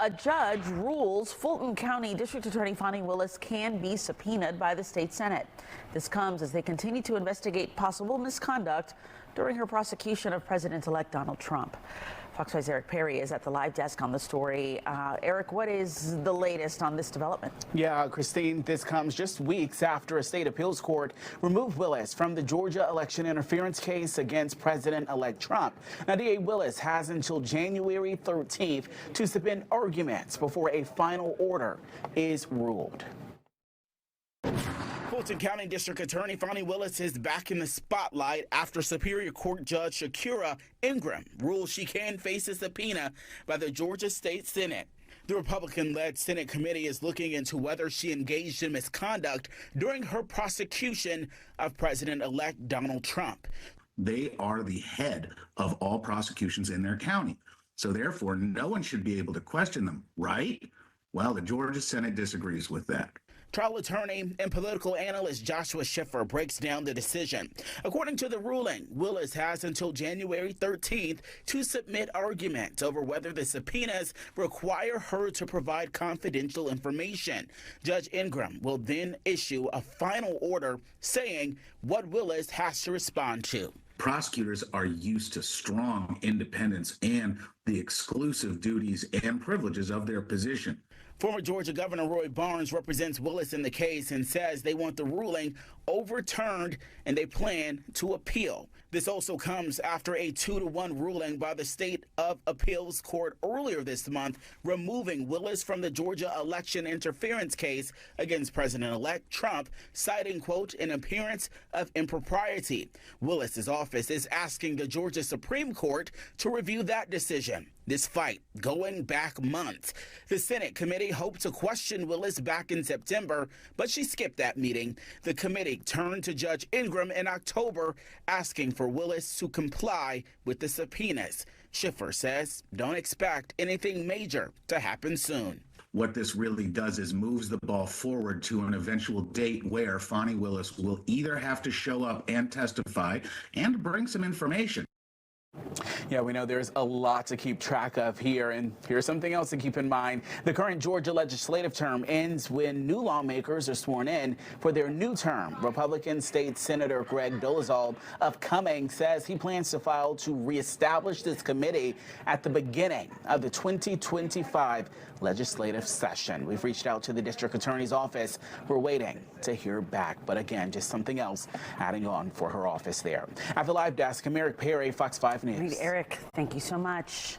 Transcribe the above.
A judge rules Fulton County District Attorney Fannie Willis can be subpoenaed by the state Senate. This comes as they continue to investigate possible misconduct during her prosecution of President-elect Donald Trump. Fox 5's Eric Perry is at the live desk on the story. Eric, what is the latest on this development? Yeah, Christine, this comes just weeks after a state appeals court removed Willis from the Georgia election interference case against President-elect Trump. Now, DA Willis has until January 13th to submit arguments before a final order is ruled. Fulton County District Attorney Fannie Willis is back in the spotlight after Superior Court Judge Shakira Ingram ruled she can face a subpoena by the Georgia State Senate. The Republican-led Senate committee is looking into whether she engaged in misconduct during her prosecution of President-elect Donald Trump. They are the head of all prosecutions in their county, so therefore no one should be able to question them, right? Well, the Georgia Senate disagrees with that. Trial attorney and political analyst Joshua Schiffer breaks down the decision. According to the ruling, Willis has until January 13th to submit arguments over whether the subpoenas require her to provide confidential information. Judge Ingram will then issue a final order saying what Willis has to respond to. Prosecutors are used to strong independence and the exclusive duties and privileges of their position. Former Georgia Governor Roy Barnes represents Willis in the case and says they want the ruling overturned and they plan to appeal. This also comes after a 2-1 ruling by the State of Appeals Court earlier this month, removing Willis from the Georgia election interference case against President-elect Trump, citing, quote, an appearance of impropriety. Willis's office is asking the Georgia Supreme Court to review that decision. This fight going back months. The Senate committee hoped to question Willis back in September, but she skipped that meeting. The committee turned to Judge Ingram in October, asking for Willis to comply with the subpoenas. Schiffer says don't expect anything major to happen soon. What this really does is moves the ball forward to an eventual date where Fannie Willis will either have to show up and testify and bring some information. Yeah, we know there's a lot to keep track of here, and here's something else to keep in mind. The current Georgia legislative term ends when new lawmakers are sworn in for their new term. Republican State Senator Greg Dolezal of Cumming says he plans to file to reestablish this committee at the beginning of the 2025 legislative session. We've reached out to the district attorney's office. We're waiting to hear back, but again, just something else adding on for her office there. At the live desk, I'm Eric Perry, Fox 5 News. Eric, thank you so much.